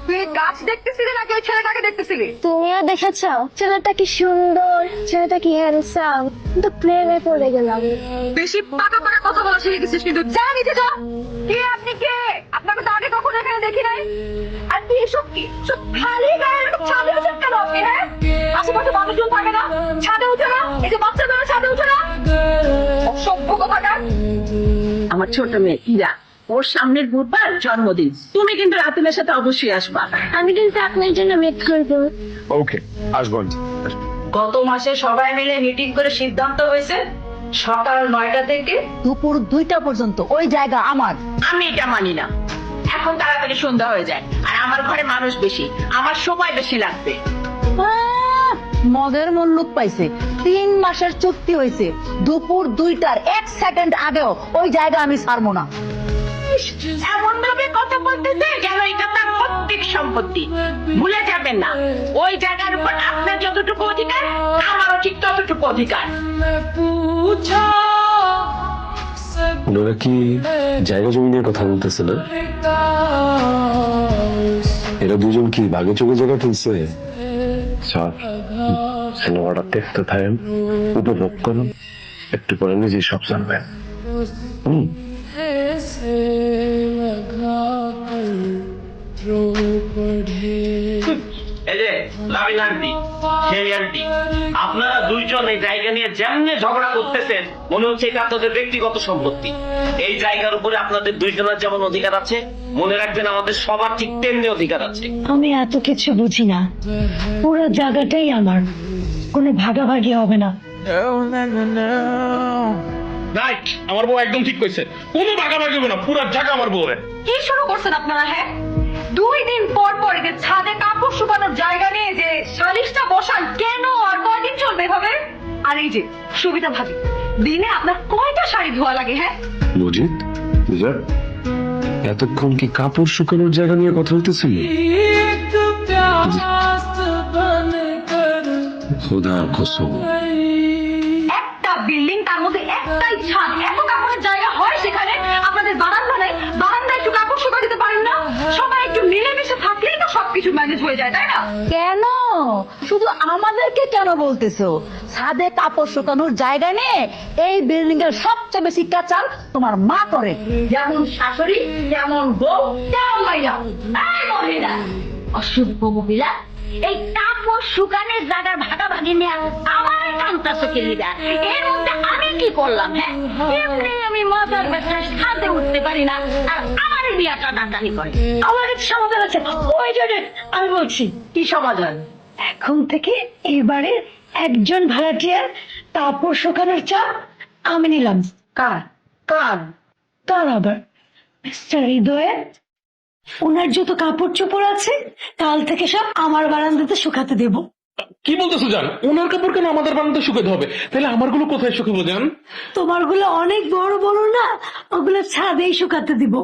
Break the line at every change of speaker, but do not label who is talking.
তুই গাছ দেখতেছিলি নাকি ওই ছেলেটাকে দেখতেছিলি?
তুমিও দেখেছ ছেলেটা কি সুন্দর, ছেলেটা কি হ্যান্ডসাম, কিন্তু প্রেমে পড়ে গেলাম।
বেশি পাকা পাকা কথা বলা শিখে গেছিস কিন্তু। যা নিচে যা। কে আপনি? কে আপনাকে তো আগে কখনো এখানে দেখি নাই। আর তুই এসব কি সব খালি গায়ে ছাদে উঠেন কেন আপনি? হ্যাঁ, আশেপাশে মানুষজন থাকে না, ছাদে উঠে না? এই যে বাচ্চাদের ছাদে উঠে না, অসভ্য কথাটা।
আমার ছোট মেয়ে ইরা, ওর সামনের বুধবার জন্মদিন, তুমি কিন্তু রাতুলের সাথে অবশ্যই আসবা।
আমি কিন্তু আপনার জন্য ওয়েট করবো।
ওকে, আসবো।
গত মাসে সবাই মিলে মিটিং করে সিদ্ধান্ত হয়েছে সকাল 9টা থেকে দুপুর 2টা পর্যন্ত ওই জায়গা আমার।
আমি এটা মানি না। এখন তাড়াতাড়ি সন্ধ্যা হয়ে যায়, আর আমার ঘরে মানুষ বেশি, আমার সময় বেশি লাগবে।
মদের মূল্য পাইছে। 3 মাসের চুক্তি হয়েছে, দুপুর 2টার 1 সেকেন্ড আগেও ওই জায়গা আমি ছাড়বো না।
এমন ভাবে কথা বলতেছে যেন এটা তার প্রত্যেক সম্পত্তি। ভুলে যাবেন না, ওই জায়গার উপর আপনার যতটুকু অধিকার, আমারও ঠিক ততটুকু অধিকার।
ওনারা কি জায়গা জমি নিয়ে কথা বলতেছে না? এরা দুজন কি বাগে চোখে জায়গা কিনছে? স্যার, সিনেমাটা দেখতে থাকেন, উপভোগ করুন, একটু পরে নিজেই সব জানবেন।
এই যে লাভিন আন্টি, সেই আন্টি, আপনারা দুইজন এই জায়গা নিয়ে যেমনে ঝগড়া করতেছেন, মনে হচ্ছে এটা আপনাদের ব্যক্তিগত সম্পত্তি। এই জায়গার উপরে আপনাদের দুইজনের যেমন অধিকার আছে, মনে রাখবেন আমাদের সবার ঠিক তেমনি অধিকার আছে।
আমি এত কিছু বুঝি না, পুরো জায়গাটাই আমার, কোনো ভাগাভাগি হবে না।
রাইট, আমার বউ একদম ঠিক কইছে, কোনো ভাগাভাগি হবে না, পুরো জায়গা আমার বউয়ের।
কি শুরু করছেন আপনারা? হ্যাঁ, 2 দিন পর পর যে ছাদে কাপড় শুকানোর জায়গা নিয়ে যে সালিশটা বসান কেন? আর কয়দিন চলবে এভাবে? আর এই যে সুবিধা ভাবি, দিনে আপনার কয়টা শাড়ি ধোয়া লাগে? হ্যাঁ,
মজিদ, এতক্ষণ কি কাপড় শুকানোর জায়গা নিয়ে কথা হইতেছিল? খোদার কসম,
একটা বিল্ডিং, তার মধ্যে একটাই ছাদ, এত কাপড়ের জায়গা হয় সেখানে? আপনাদের বারান্দা নেই? বারান্দায় একটু কাপড় শুকা দিতে পারেন না? সবাই একটু মিলেমিশে থাকলেই তো সবকিছু ম্যানেজ হয়ে যায়, তাই না? কেন শুধু আমাদেরকে কেন বলতেছো? ছাদে কাপড় শুকানোর জায়গা নেই, এই বিল্ডিং এর সবচেয়ে বেশি কাচাল তোমার মা করে। যেমন শাশুড়ি, যেমন বউ, তেমন মাইয়া। এই মহিলা, অসভ্য মহিলা, এই কাপড় শুকানোর জায়গার ভাগাভাগি নিয়ে আমার কান্তাছো কেলিদা। এর মধ্যে আমি কি করলাম? হ্যাঁ, এমনি আমি মাথার ব্যথায় ছাদে উঠতে পারি না, আর আমার বিয়াটা ডাকানি করে। আমার একটা সমাধান আছে, ওই জন্য আমি বলছি। কি সমাধান?
এখন থেকে এবারে একজন ভাড়াটিয়ার কাপড় শুকানোর চাপ আমি নিলাম।
কার? কার?
তার আবার মিস্টার হৃদয়ের, ওনার যত কাপড় চোপড় আছে কাল থেকে সব আমার বারান্দাতে শুকাতে দেব।
কি বলতেছো জান? ওনার কাপড় কেন আমাদের বানাতে শুকাতে হবে? তাহলে আমারগুলো কোথায় শুকাবো জান?
তোমারগুলো অনেক বড় বড় না, ওগুলো ছাদেই শুকাতে দিব।